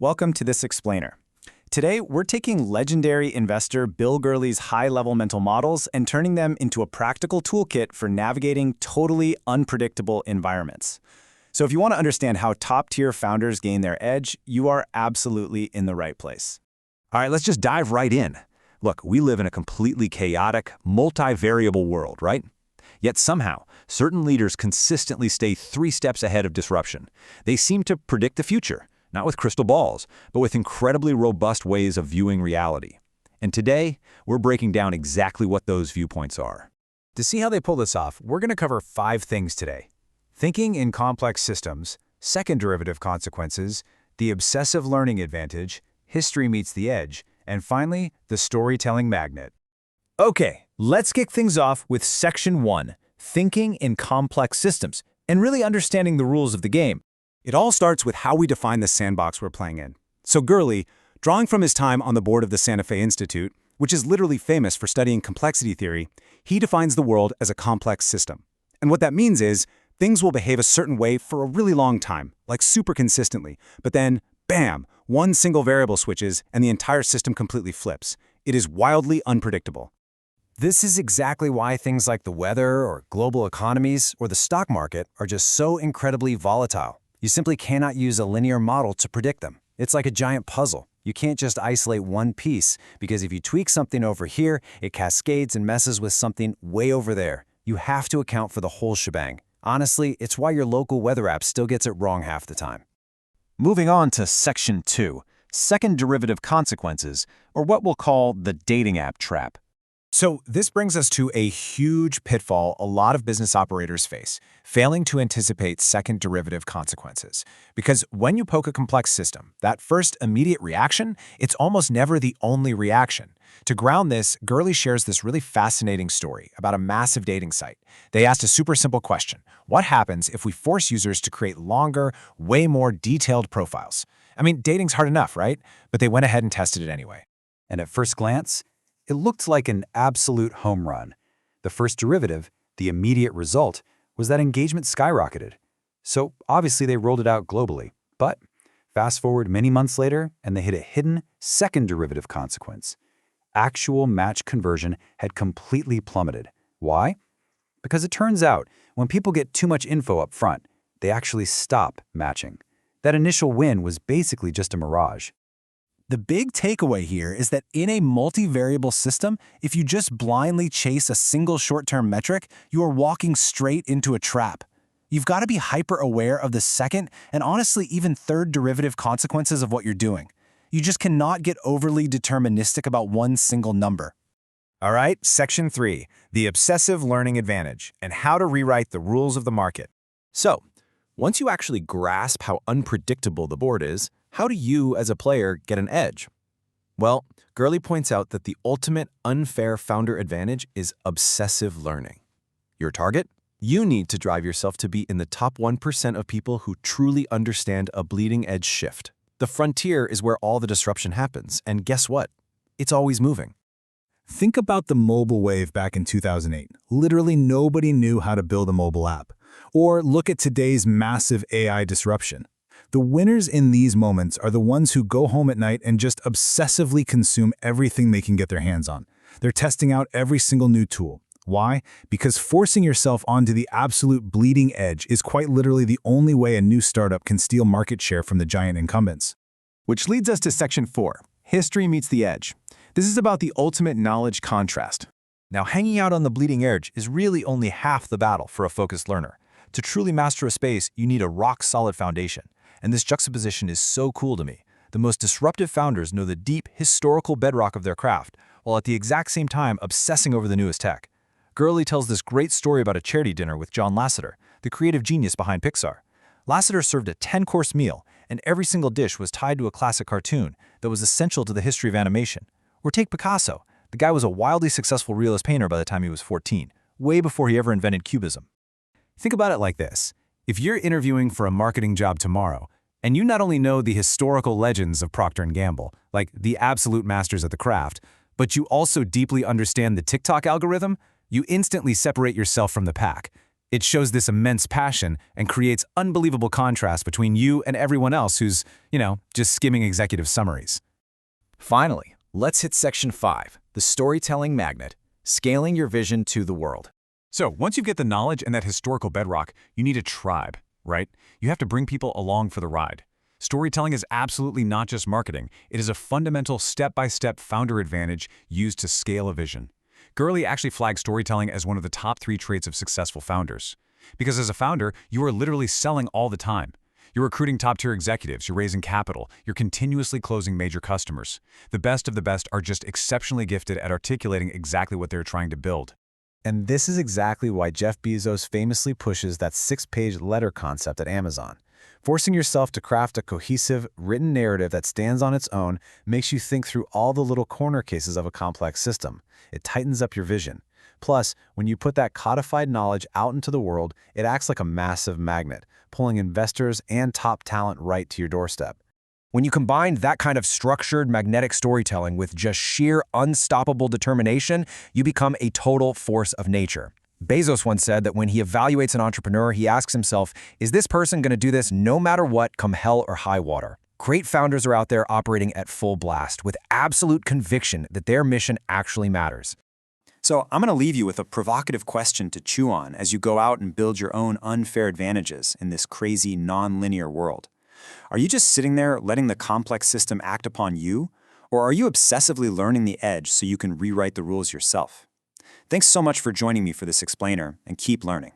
Welcome to This Explainer. Today, we're taking legendary investor Bill Gurley's high-level mental models and turning them into a practical toolkit for navigating totally unpredictable environments. So if you want to understand how top-tier founders gain their edge, you are absolutely in the right place. All right, let's just dive right in. Look, we live in a completely chaotic, multivariable world, right? Yet somehow, certain leaders consistently stay 3 steps ahead of disruption. They seem to predict the future, not with crystal balls, but with incredibly robust ways of viewing reality. And today, we're breaking down exactly what those viewpoints are. To see how they pull this off, we're going to cover 5 things today. Thinking in complex systems, second derivative consequences, the obsessive learning advantage, history meets the edge, and finally, the storytelling magnet. Okay, let's kick things off with Section 1, Thinking in Complex Systems, and really understanding the rules of the game. It all starts with how we define the sandbox we're playing in. So Gurley, drawing from his time on the board of the Santa Fe Institute, which is literally famous for studying complexity theory, he defines the world as a complex system. And what that means is, things will behave a certain way for a really long time, like super consistently, but then, bam, one single variable switches and the entire system completely flips. It is wildly unpredictable. This is exactly why things like the weather or global economies or the stock market are just so incredibly volatile. You simply cannot use a linear model to predict them. It's like a giant puzzle. You can't just isolate one piece, because if you tweak something over here, it cascades and messes with something way over there. You have to account for the whole shebang. Honestly, it's why your local weather app still gets it wrong half the time. Moving on to Section 2, Second Derivative Consequences, or what we'll call the dating app trap. So this brings us to a huge pitfall a lot of business operators face, failing to anticipate second derivative consequences. Because when you poke a complex system, that first immediate reaction, it's almost never the only reaction. To ground this, Gurley shares this really fascinating story about a massive dating site. They asked a super simple question: what happens if we force users to create longer, way more detailed profiles? I mean, dating's hard enough, right? But they went ahead and tested it anyway. And at first glance, it looked like an absolute home run. The first derivative, the immediate result, was that engagement skyrocketed. So obviously they rolled it out globally. But fast forward many months later, and they hit a hidden second derivative consequence. Actual match conversion had completely plummeted. Why? Because it turns out when people get too much info up front, they actually stop matching. That initial win was basically just a mirage. The big takeaway here is that in a multivariable system, if you just blindly chase a single short-term metric, you are walking straight into a trap. You've got to be hyper-aware of the second and honestly even third derivative consequences of what you're doing. You just cannot get overly deterministic about one single number. All right, Section 3, the obsessive learning advantage and how to rewrite the rules of the market. So, once you actually grasp how unpredictable the board is, how do you, as a player, get an edge? Well, Gurley points out that the ultimate unfair founder advantage is obsessive learning. Your target? You need to drive yourself to be in the top 1% of people who truly understand a bleeding edge shift. The frontier is where all the disruption happens, and guess what? It's always moving. Think about the mobile wave back in 2008. Literally nobody knew how to build a mobile app. Or look at today's massive AI disruption. The winners in these moments are the ones who go home at night and just obsessively consume everything they can get their hands on. They're testing out every single new tool. Why? Because forcing yourself onto the absolute bleeding edge is quite literally the only way a new startup can steal market share from the giant incumbents. Which leads us to Section 4, History meets the edge. This is about the ultimate knowledge contrast. Now, hanging out on the bleeding edge is really only half the battle for a focused learner. To truly master a space, you need a rock-solid foundation. And this juxtaposition is so cool to me. The most disruptive founders know the deep, historical bedrock of their craft, while at the exact same time obsessing over the newest tech. Gurley tells this great story about a charity dinner with John Lasseter, the creative genius behind Pixar. Lasseter served a 10-course meal, and every single dish was tied to a classic cartoon that was essential to the history of animation. Or take Picasso. The guy was a wildly successful realist painter by the time he was 14, way before he ever invented cubism. Think about it like this. If you're interviewing for a marketing job tomorrow, and you not only know the historical legends of Procter & Gamble, like the absolute masters of the craft, but you also deeply understand the TikTok algorithm, you instantly separate yourself from the pack. It shows this immense passion and creates unbelievable contrast between you and everyone else who's, just skimming executive summaries. Finally, let's hit Section 5, the storytelling magnet, scaling your vision to the world. So, once you get the knowledge and that historical bedrock, you need a tribe, right? You have to bring people along for the ride. Storytelling is absolutely not just marketing. It is a fundamental step-by-step founder advantage used to scale a vision. Gurley actually flagged storytelling as one of the top 3 traits of successful founders. Because as a founder, you are literally selling all the time. You're recruiting top-tier executives, you're raising capital, you're continuously closing major customers. The best of the best are just exceptionally gifted at articulating exactly what they're trying to build. And this is exactly why Jeff Bezos famously pushes that 6-page letter concept at Amazon. Forcing yourself to craft a cohesive, written narrative that stands on its own makes you think through all the little corner cases of a complex system. It tightens up your vision. Plus, when you put that codified knowledge out into the world, it acts like a massive magnet, pulling investors and top talent right to your doorstep. When you combine that kind of structured magnetic storytelling with just sheer unstoppable determination, you become a total force of nature. Bezos once said that when he evaluates an entrepreneur, he asks himself, is this person going to do this no matter what, come hell or high water? Great founders are out there operating at full blast with absolute conviction that their mission actually matters. So I'm going to leave you with a provocative question to chew on as you go out and build your own unfair advantages in this crazy, non-linear world. Are you just sitting there letting the complex system act upon you? Or are you obsessively learning the edge so you can rewrite the rules yourself? Thanks so much for joining me for this explainer, and keep learning.